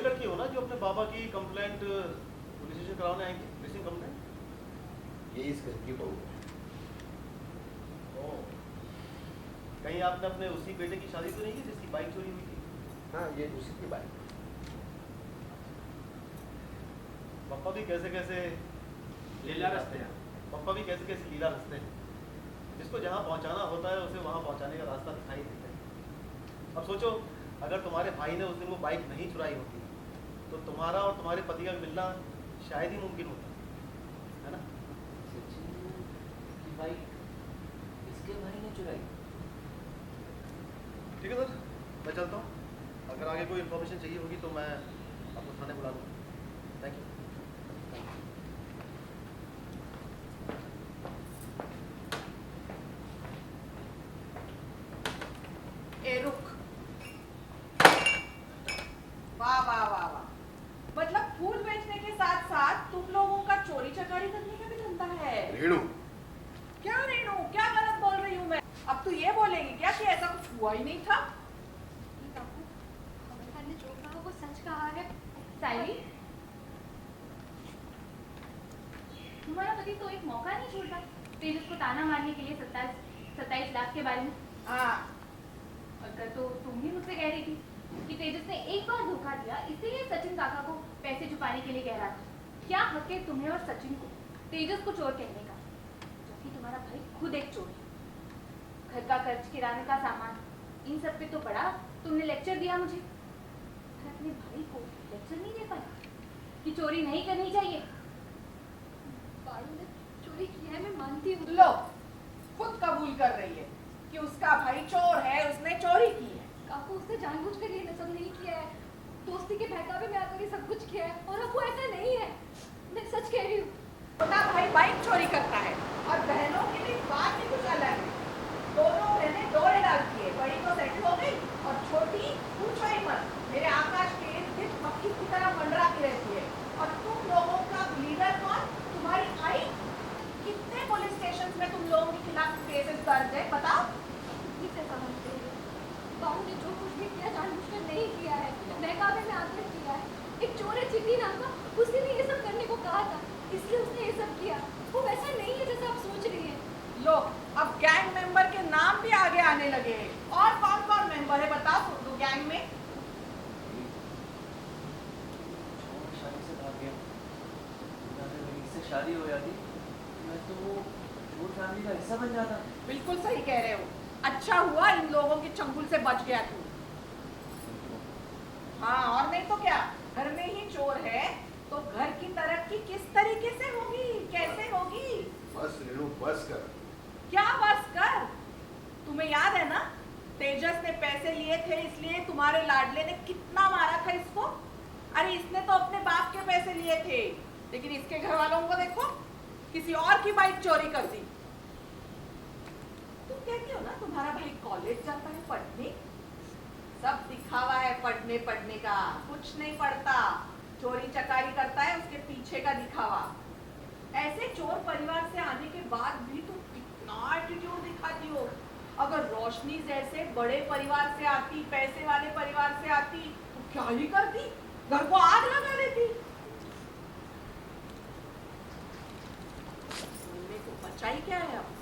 लड़की हो ना जो अपने बाबा की कंप्लेंट पुलिस स्टेशन कराने आएंगे, मिसिंग कंप्लेंट? ये इस घर की बहू है। ओह, कहीं आपने अपने उसी बेटे की शादी तो नहीं की जिसकी बाइक चोरी हुई थी? हाँ, ये उसी की बाइक। पापा भी कैसे कैसे लीला रचते हैं। पापा भी कैसे कैसे लीला रचते हैं। जिसको जहाँ पहुँचाना होता है उसे वहाँ पहुँचाने का रास्ता दिखाई देता है। अब सोचो, अगर तुम्हारे भाई ने उस दिन वो बाइक नहीं चुराई होती तो तुम्हारा और तुम्हारे पति का मिलना शायद ही मुमकिन होता, है ना? सचिन की बाइक इसके भाई ने चुराई? ठीक है सर, मैं चलता हूँ। अगर आगे कोई इन्फॉर्मेशन चाहिए होगी तो मैं आपको थाने बुला लूँगा। Thank you. ए रुक, वाह वाह वाह वाह, मतलब फूल बेचने के साथ साथ तुम लोगों का चोरी चकारी करने का भी धंधा है। रेणु, क्या रेणु, क्या गलत बोल रही हूँ मैं? अब तू ये बोलेगी क्या कि ऐसा कुछ हुआ ही नहीं था? बापू, कमलकांत ने जो कहा वो सच कहा है। सायली, तुम्हारा पति तो एक मौका नहीं छोड़ता तेजस को ताना मारने के लिए 27 लाख के बारे में। हाँ, और कल तो तुम ही मुझसे कह रही थी कि तेजस ने एक बार धोखा दिया इसीलिए सचिन काका को पैसे छुपाने के लिए कह रहा था। क्या हक है तुम्हें और सचिन को तेजस को चोर कहने का, जबकि तुम्हारा भाई खुद एक चोर है। घर का खर्च, किराने का सामान, इन सब पे तो बड़ा तुमने लेक्चर दिया मुझे, पर अपने भाई को लेक्चर नहीं दे पाया कि चोरी नहीं करनी चाहिए। बाड़ू ने चोरी की है, मैं मानती हूँ। लो, खुद कबूल कर रही है कि उसका भाई चोर है, उसने चोरी की है। काकू, उसने जानबूझकर ये सब नहीं किया है, दोस्ती के बहकावे में आकर ये सब कुछ किया है, और अब वो ऐसा नहीं है। मैं सच कह रही हूँ। छोटा भाई बाइक चोरी करता है और बहनों के लिए बात ही कुछ अलग है। दोनों बहनें दौड़े डालती है, बड़ी तो सेटल हो गई और छोटी पूछो ही मत, मेरे आकाश के इर्द गिर्द मक्खी की तरह मंडराती रहती है। और तुम लोगों का लीडर कौन? तुम्हारी आई? कितने पुलिस स्टेशन में तुम लोगों के खिलाफ केसेस दर्ज है, बताओ? इसे समझते हैं, बाबू ने जो कुछ भी किया जानबूझकर नहीं किया है, बहकावे में आकर किया है। एक चोर है चिट्ठी नाम का, उसी ने ये सब करने को कहा था, इसलिए उसने ये सब किया। वो वैसा नहीं है जैसा आप सोच रही हैं। लो, अब गैंग मेंबर के नाम भी आगे आने लगे हैं। और कौन कौन मेंबर है बताओ तो गैंग में? चोर शादी से भाग गया। अगर मेरी इससे शादी हो जाती मैं तो वो चोर फैमिली का हिस्सा बन जाता। बिल्कुल सही कह रहे हो। अच्छा हुआ इन लोगों के चंगुल से बच गया तू। हाँ, और नहीं तो क्या, घर में ही चोर है तो घर की तरक्की किस तरीके से होगी, कैसे होगी? बस रेणु, बस कर। क्या बस कर? तुम्हें याद है ना, तेजस ने पैसे लिए थे इसलिए तुम्हारे लाडले ने कितना मारा था इसको। अरे इसने तो अपने बाप के पैसे लिए थे, लेकिन इसके घर वालों को देखो, किसी और की बाइक चोरी कर दी। तुम कहती हो ना तुम्हारा भाई कॉलेज जाता है पढ़ने, सब दिखावा है पढ़ने का, कुछ नहीं पढ़ता, चोरी चकारी करता है, उसके पीछे का दिखावा। ऐसे चोर परिवार से आने के बाद भी तुम कितना एटीट्यूड दिखाती हो। अगर रोशनी जैसे बड़े परिवार से आती, पैसे वाले परिवार से आती तो क्या ही करती, घर को आग लगा देती। बोलने को बचा ही क्या है अब?